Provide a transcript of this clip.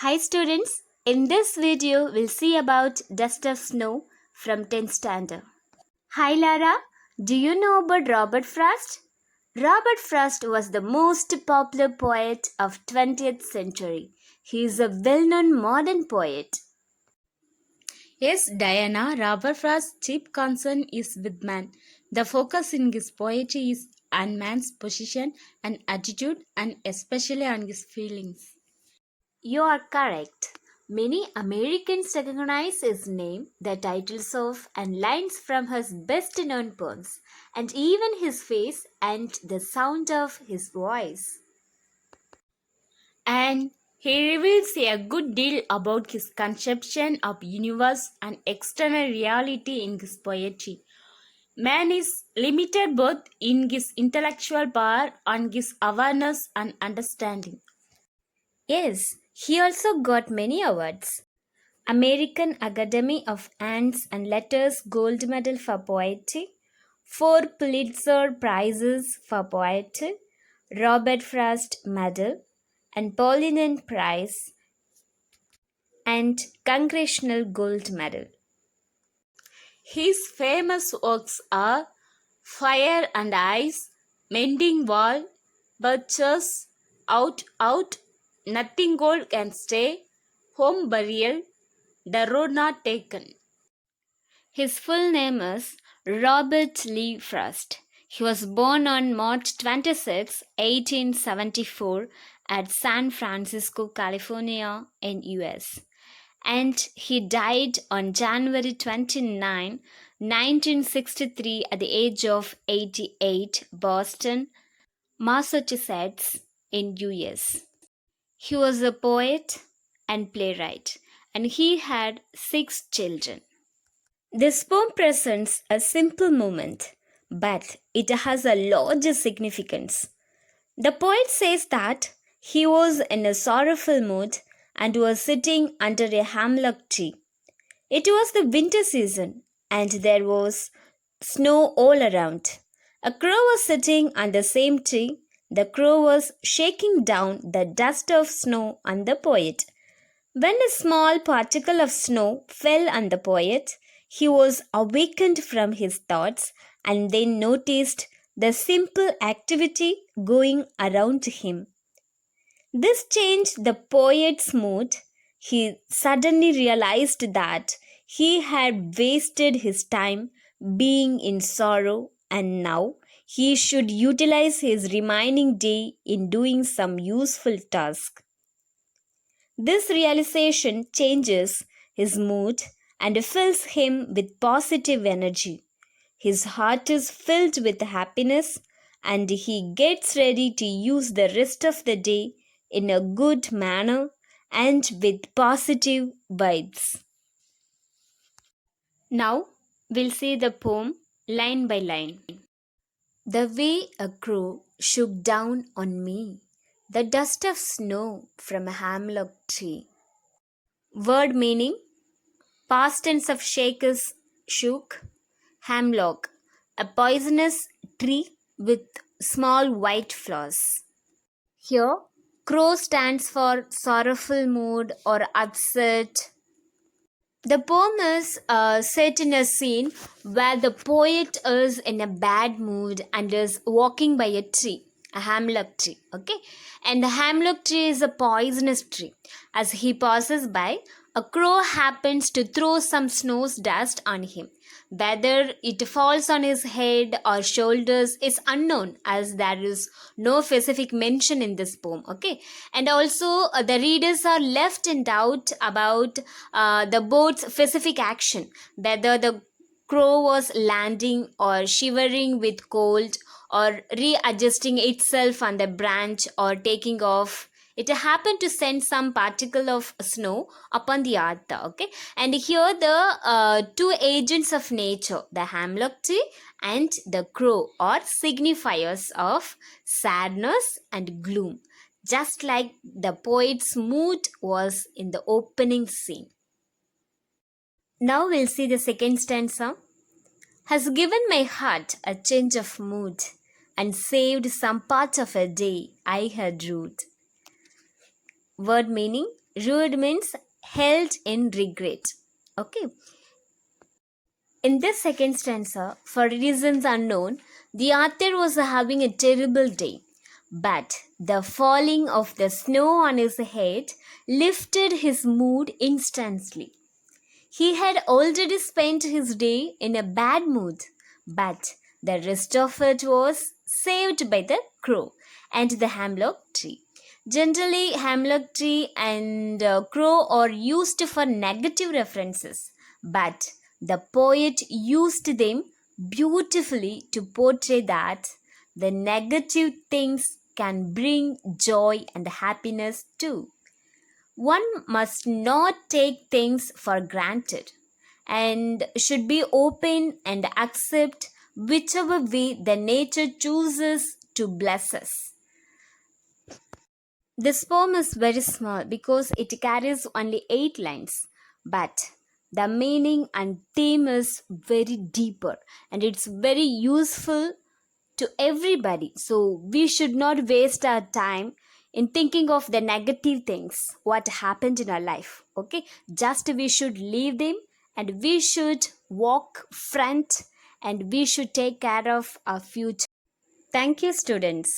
Hi students, in this video we'll see about Dust of Snow from 10th standard. Hi Lara, do you know about Robert Frost? Robert Frost was the most popular poet of 20th century. He is a well-known modern poet. Yes, Diana, Robert Frost's chief concern is with man. The focus in his poetry is on man's position and attitude, and especially on his feelings. You are correct. Many Americans recognize his name, the titles of and lines from his best known poems, and even his face and the sound of his voice. And he reveals a good deal about his conception of universe and external reality in his poetry. Man is limited both in his intellectual power and his awareness and understanding. Yes, he also got many awards. American Academy of Arts and Letters Gold Medal for Poetry, 4 Pulitzer Prizes for Poetry, Robert Frost Medal, and Pauline Prize, and Congressional Gold Medal. His famous works are Fire and Ice, Mending Wall, Birches, Out, Nothing Gold Can Stay, Home Burial, The Road Not Taken. His full name is Robert Lee Frost. He was born on March 26, 1874 at San Francisco, California in US, and he died on January 29, 1963 at the age of 88, Boston, Massachusetts in US. He was a poet and playwright, and he had 6 children. This poem presents a simple moment, but it has a larger significance. The poet says that he was in a sorrowful mood and was sitting under a hemlock tree. It was the winter season, and there was snow all around. A crow was sitting on the same tree. The crow was shaking down the dust of snow on the poet. When a small particle of snow fell on the poet, he was awakened from his thoughts and then noticed the simple activity going around him. This changed the poet's mood. He suddenly realized that he had wasted his time being in sorrow, and now he should utilize his remaining day in doing some useful task. This realization changes his mood and fills him with positive energy. His heart is filled with happiness and he gets ready to use the rest of the day in a good manner and with positive vibes. Now we'll see the poem line by line. The way a crow shook down on me the dust of snow from a hemlock tree. Word meaning: past tense of shake is shook. Hemlock, a poisonous tree with small white flowers. Here, crow stands for sorrowful mood or upset. The poem is set in a scene where the poet is in a bad mood and is walking by a tree, a hemlock tree, okay? And the hemlock tree is a poisonous tree. As he passes by, a crow happens to throw some snow dust on him. Whether it falls on his head or shoulders is unknown, as there is no specific mention in this poem, okay? And also, the readers are left in doubt about the boat's specific action, whether the crow was landing or shivering with cold or readjusting itself on the branch or taking off. It happened to send some particle of snow upon the earth, okay? And here the two agents of nature, the hemlock tree and the crow, are signifiers of sadness and gloom, just like the poet's mood was in the opening scene. Now we'll see the second stanza. Has given my heart a change of mood and saved some part of a day I had rued. Word meaning: Rued means held in regret. Okay. In this second stanza, for reasons unknown, the author was having a terrible day. But the falling of the snow on his head lifted his mood instantly. He had already spent his day in a bad mood, but the rest of it was saved by the crow and the hemlock tree. Generally, hemlock tree and crow are used for negative references, but the poet used them beautifully to portray that the negative things can bring joy and happiness too. One must not take things for granted and should be open and accept whichever way the nature chooses to bless us. This poem is very small because it carries only 8 lines, but the meaning and theme is very deeper and it's very useful to everybody. So we should not waste our time in thinking of the negative things what happened in our life. Okay, just we should leave them and we should walk front and we should take care of our future. Thank you, students.